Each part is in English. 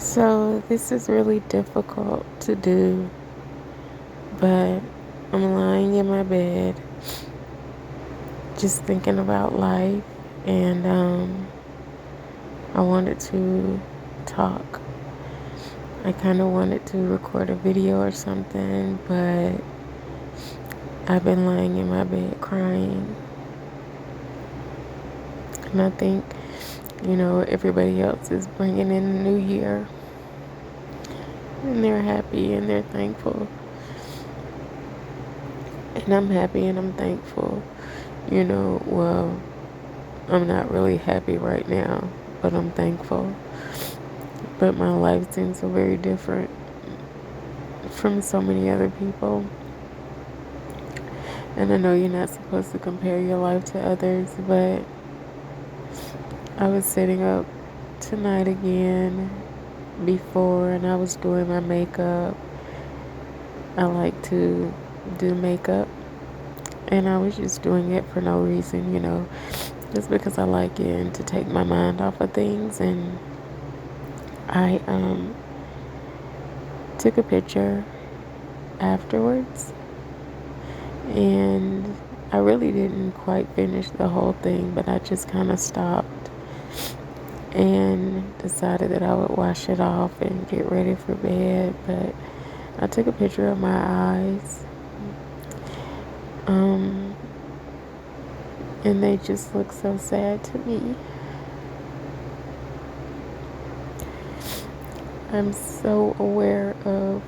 So this is really difficult to do, but I'm lying in my bed just thinking about life, and I wanted to talk. I kind of wanted to record a video or something, but I've been lying in my bed crying. And I think, everybody else is bringing in the new year, and they're happy and they're thankful. And I'm happy and I'm thankful. Well, I'm not really happy right now, but I'm thankful. But my life seems so very different from so many other people. And I know you're not supposed to compare your life to others, but I was sitting up tonight again before, and I was doing my makeup. I like to do makeup, and I was just doing it for no reason, just because I like it and to take my mind off of things. And I took a picture afterwards, and I really didn't quite finish the whole thing, but I just kind of stopped and decided that I would wash it off and get ready for bed. But I took a picture of my eyes, and they just look so sad to me. I'm so aware of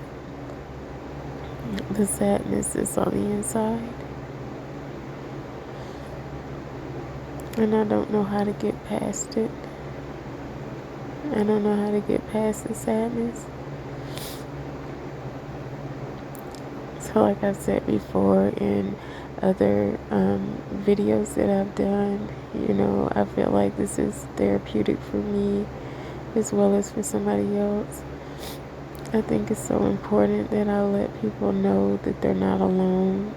the sadness that's on the inside, and I don't know how to get past it. I don't know how to get past the sadness. So like I've said before in other videos that I've done, I feel like this is therapeutic for me as well as for somebody else. I think it's so important that I let people know that they're not alone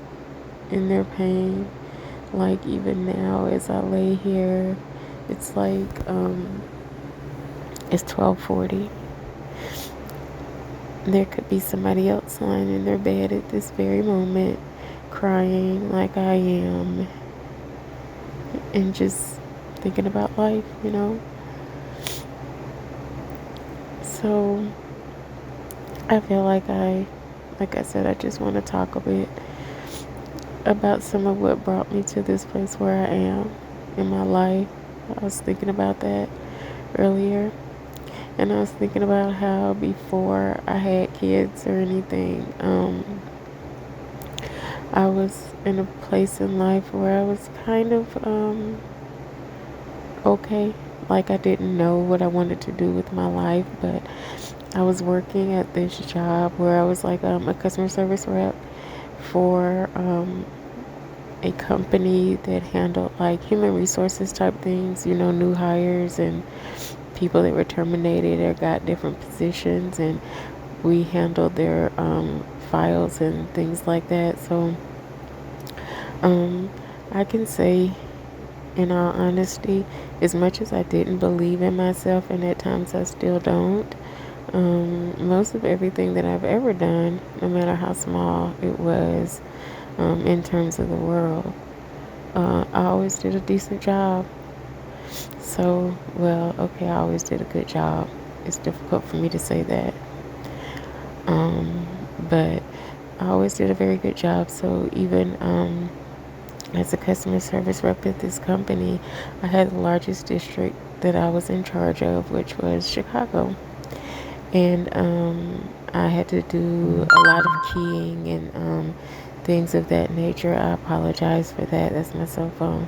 in their pain. Like even now as I lay here, it's like it's 12:40. There could be somebody else lying in their bed at this very moment, crying like I am, and just thinking about life, So I feel like I said, I just want to talk a bit about some of what brought me to this place where I am in my life. I was thinking about that earlier. And I was thinking about how before I had kids or anything, I was in a place in life where I was kind of okay. Like I didn't know what I wanted to do with my life, but I was working at this job where I was like a customer service rep for a company that handled like human resources type things, new hires and people that were terminated or got different positions, and we handled their files and things like that. So I can say in all honesty, as much as I didn't believe in myself, and at times I still don't, most of everything that I've ever done, no matter how small it was, in terms of the world, I always did a decent job. So, well, okay, I always did a good job. It's difficult for me to say that. But I always did a very good job. So even as a customer service rep at this company, I had the largest district that I was in charge of, which was Chicago. And I had to do a lot of keying and things of that nature. I apologize for that. That's my cell phone,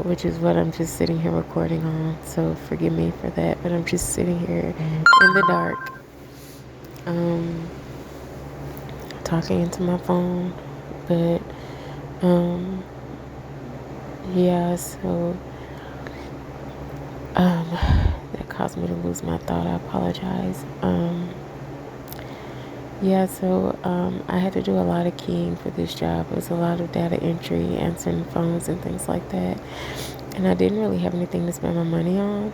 which is what I'm just sitting here recording on. So forgive me for that. But I'm just sitting here in the dark, talking into my phone. But yeah, so that caused me to lose my thought. I apologize. Yeah, so I had to do a lot of keying for this job. It was a lot of data entry, answering phones and things like that. And I didn't really have anything to spend my money on.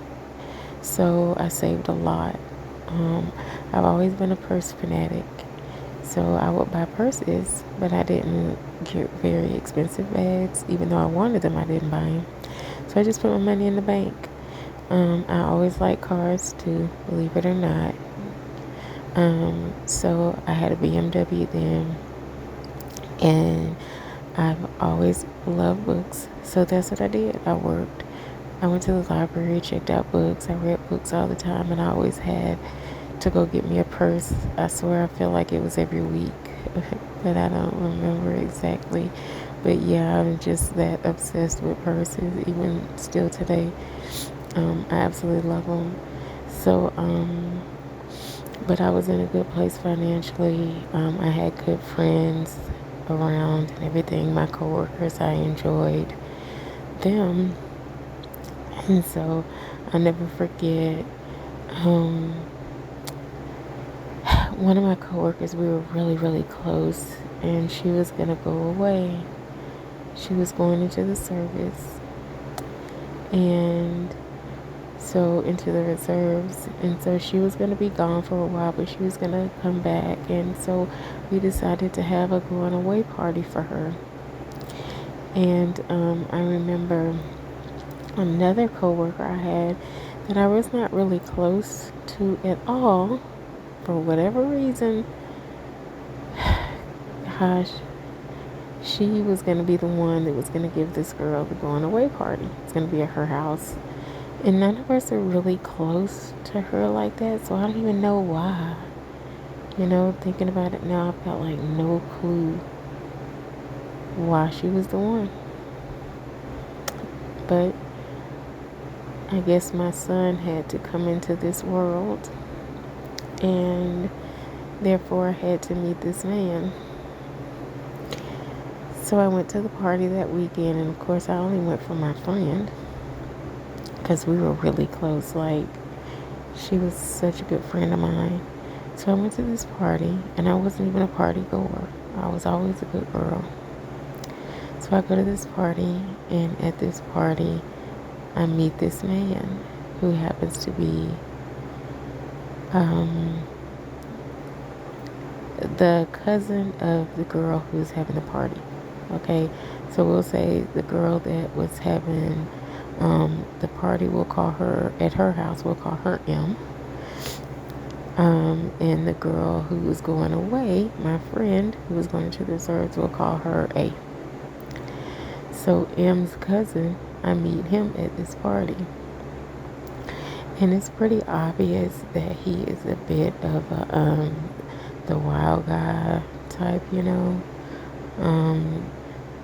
So I saved a lot. Um, I've always been a purse fanatic. So I would buy purses, but I didn't get very expensive bags. Even though I wanted them, I didn't buy them. So I just put my money in the bank. I always liked cars too, believe it or not. So I had a BMW then, and I've always loved books. So that's what I did. I worked. I went to the library, checked out books. I read books all the time, and I always had to go get me a purse. I swear I feel like it was every week, but I don't remember exactly. But yeah, I'm just that obsessed with purses, even still today. I absolutely love them. So, but I was in a good place financially. I had good friends around and everything. My coworkers, I enjoyed them. And so I'll never forget um, one of my coworkers, we were really, really close, and she was going to go away. She was going into the service, and so into the reserves, and so she was going to be gone for a while, but she was going to come back. And so we decided to have a going away party for her. And I remember another coworker I had that I was not really close to at all, for whatever reason. Gosh, she was going to be the one that was going to give this girl the going away party. It's going to be at her house. And none of us are really close to her like that, so I don't even know why. You know, thinking about it now, I've got like no clue why she was the one. But I guess my son had to come into this world, and therefore I had to meet this man. So I went to the party that weekend, and of course I only went for my friend because we were really close. Like, she was such a good friend of mine. So I went to this party, and I wasn't even a party goer. I was always a good girl. So I go to this party, and at this party, I meet this man who happens to be the cousin of the girl who's having the party. Okay, so we'll say the girl that was having the party, we'll call her, at her house, we'll call her M. And the girl who was going away, my friend who was going to the reserves, we'll call her A. So M's cousin, I meet him at this party. And it's pretty obvious that he is a bit of a, the wild guy type, you know.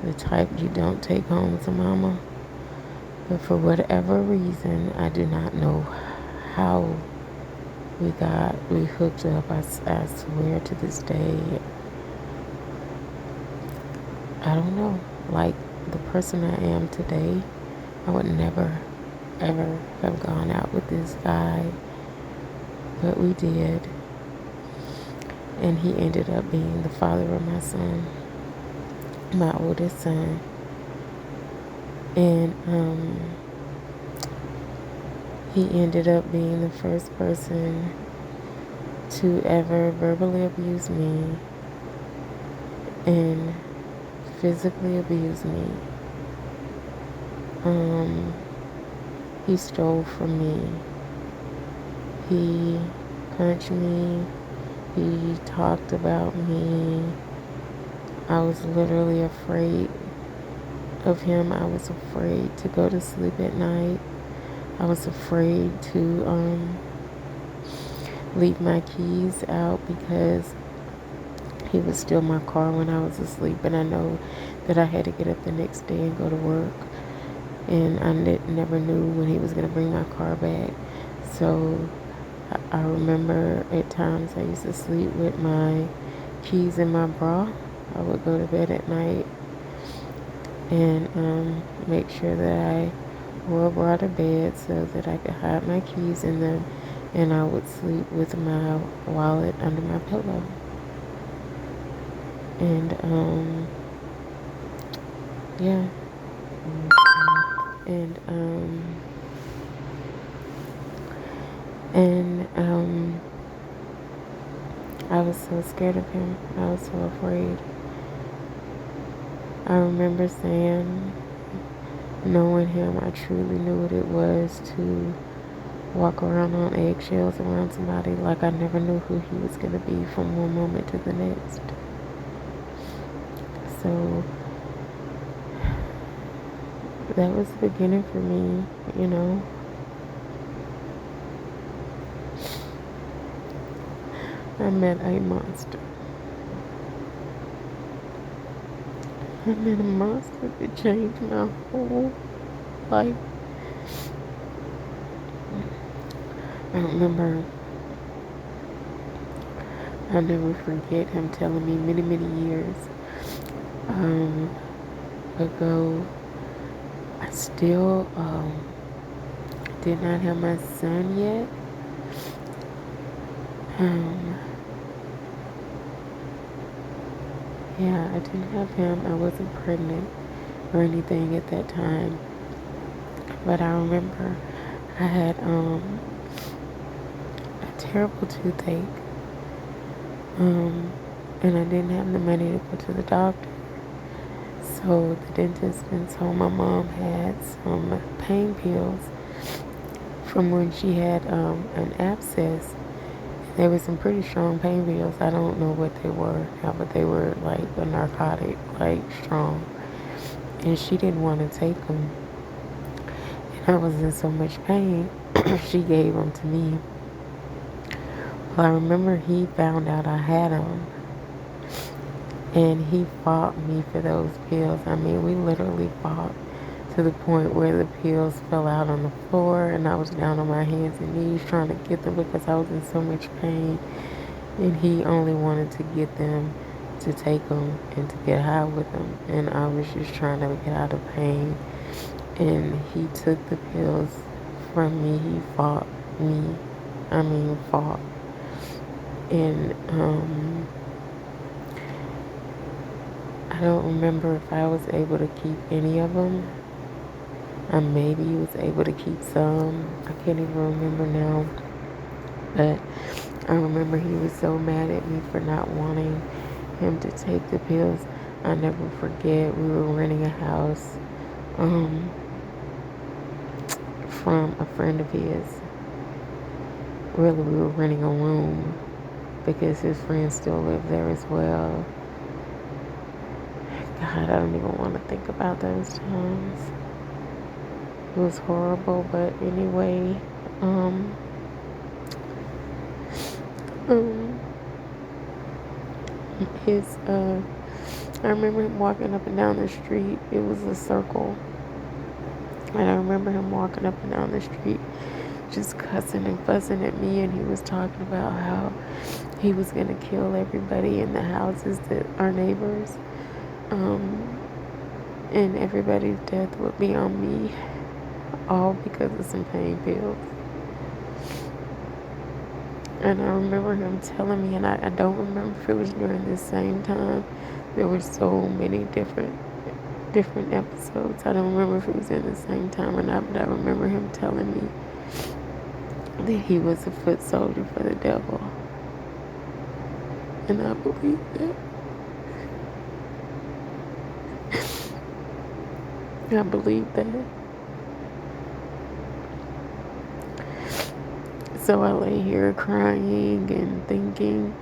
The type you don't take home to mama. But for whatever reason, I do not know how we hooked up. I swear to this day, I don't know. Like, the person I am today, I would never, ever have gone out with this guy. But we did. And he ended up being the father of my son, my oldest son. And he ended up being the first person to ever verbally abuse me and physically abuse me. He stole from me. He punched me. He talked about me. I was literally afraid of him. I was afraid to go to sleep at night. I was afraid to leave my keys out because he would steal my car when I was asleep, and I know that I had to get up the next day and go to work, and I never knew when he was going to bring my car back. So I remember at times I used to sleep with my keys in my bra. I would go to bed at night and make sure that I wore a bra to bed so that I could hide my keys in them, and I would sleep with my wallet under my pillow. And yeah. And And I was so scared of him. I was so afraid. I remember saying, knowing him, I truly knew what it was to walk around on eggshells around somebody. Like I never knew who he was going to be from one moment to the next. So that was the beginning for me, you know. I met a monster. I met a monster that changed my whole life. I remember, I'll never forget him telling me many, many years ago. I still did not have my son yet. Yeah, I didn't have him. I wasn't pregnant or anything at that time. But I remember I had a terrible toothache. And I didn't have the money to go to the doctor. So the dentist then told my mom had some pain pills from when she had an abscess. There were some pretty strong pain pills. I don't know what they were now, but they were like a narcotic, like strong. And she didn't want to take them. And I was in so much pain, she gave them to me. Well, I remember he found out I had them. And he fought me for those pills. I mean, we literally fought to the point where the pills fell out on the floor and I was down on my hands and knees trying to get them because I was in so much pain. And he only wanted to get them to take them and to get high with them. And I was just trying to get out of pain. And he took the pills from me. He fought me. I mean, fought. And I don't remember if I was able to keep any of them. I maybe was able to keep some. I can't even remember now. But I remember he was so mad at me for not wanting him to take the pills. I never forget, we were renting a house from a friend of his. Really, we were renting a room because his friends still lived there as well. God, I don't even want to think about those times. It was horrible, but anyway, I remember him walking up and down the street. It was a circle. And I remember him walking up and down the street just cussing and fussing at me, and he was talking about how he was going to kill everybody in the houses that are neighbors. And everybody's death would be on me, all because of some pain pills. And I remember him telling me, and I don't remember if it was during this same time. There were so many different episodes. I don't remember if it was in the same time or not, but I remember him telling me that he was a foot soldier for the devil. And I believe that. I believe that. So I lay here crying and thinking,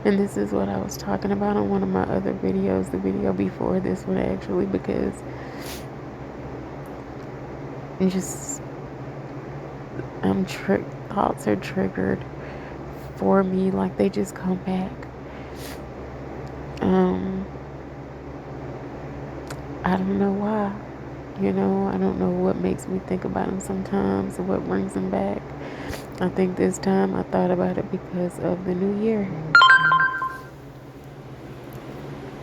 and this is what I was talking about on one of my other videos, the video before this one actually, because just thoughts are triggered for me, like they just come back. I don't know why. I don't know what makes me think about them sometimes or what brings them back. I think this time I thought about it because of the new year.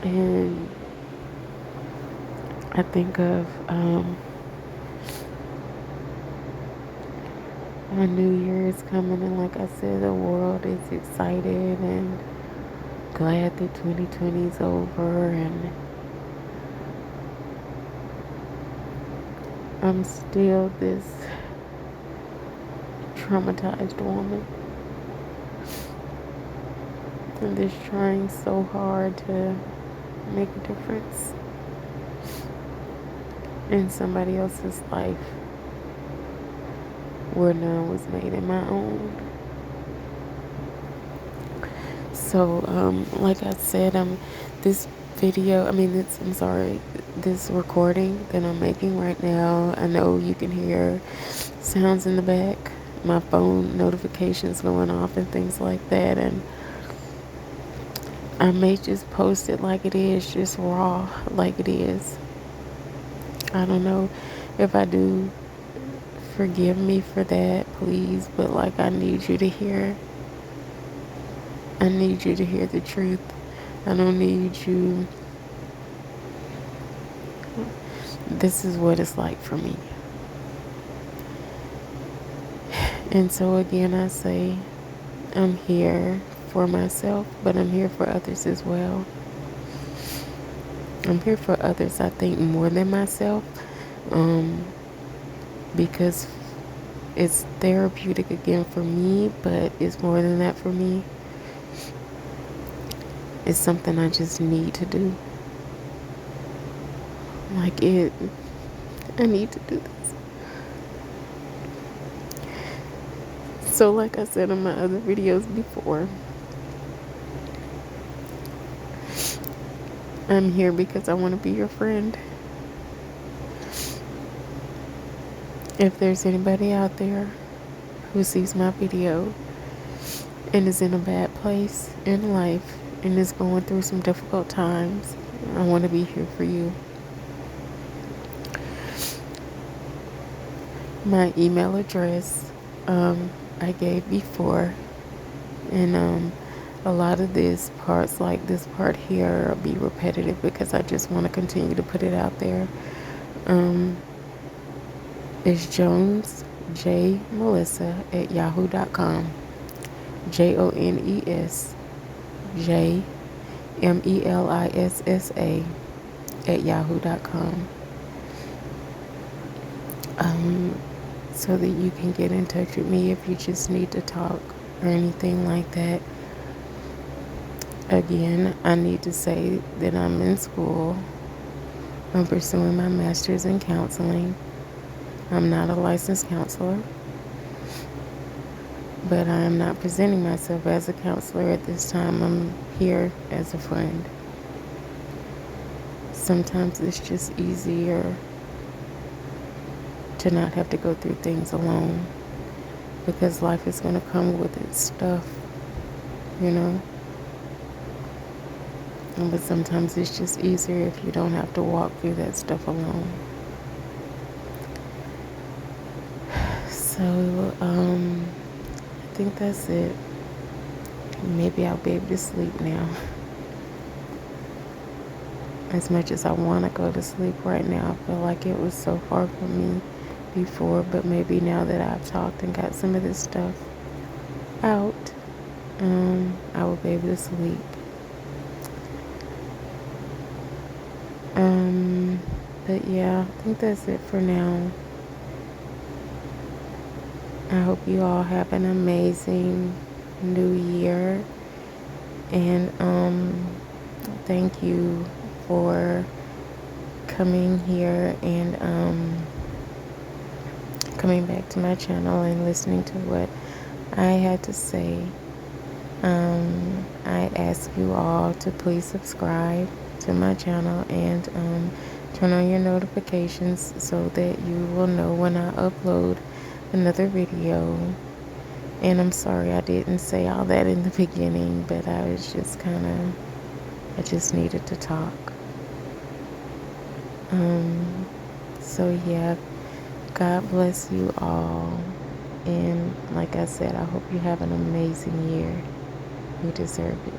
And I think of when New Year is coming, and like I said, the world is excited and glad that 2020 is over, and I'm still this traumatized woman. I'm just trying so hard to make a difference in somebody else's life where none was made in my own. So, like I said, this video, this recording that I'm making right now, I know you can hear sounds in the back, my phone notifications going off and things like that, and I may just post it like it is, just raw, like it is. I don't know. If I do, forgive me for that, please, but like I need you to hear the truth. I don't need you. This is what it's like for me. And so again, I say I'm here for myself, but I'm here for others as well. I'm here for others, I think, more than myself, because it's therapeutic again for me, but it's more than that for me. It's something I just need to do. I need to do this. So like I said in my other videos before, I'm here because I want to be your friend. If there's anybody out there who sees my video and is in a bad place in life and is going through some difficult times, I want to be here for you. My email address I gave before, and a lot of these parts, like this part here, will be repetitive because I just want to continue to put it out there. It's jonesjmelissa@yahoo.com. JONESJMELISSA@yahoo.com. So that you can get in touch with me if you just need to talk or anything like that. Again, I need to say that I'm in school. I'm pursuing my master's in counseling. I'm not a licensed counselor, but I am not presenting myself as a counselor at this time. I'm here as a friend. Sometimes it's just easier to not have to go through things alone, because life is going to come with its stuff, you know. But sometimes it's just easier if you don't have to walk through that stuff alone. So, I think that's it. Maybe I'll be able to sleep now. As much as I want to go to sleep right now, I feel like it was so far from me before, but maybe now that I've talked and got some of this stuff out, I will be able to sleep. But yeah, I think that's it for now. I hope you all have an amazing new year, and thank you for coming here and coming back to my channel and listening to what I had to say. I ask you all to please subscribe to my channel and turn on your notifications so that you will know when I upload another video. And I'm sorry I didn't say all that in the beginning, but I was just I just needed to talk. So yeah, God bless you all, and like I said, I hope you have an amazing year. You deserve it.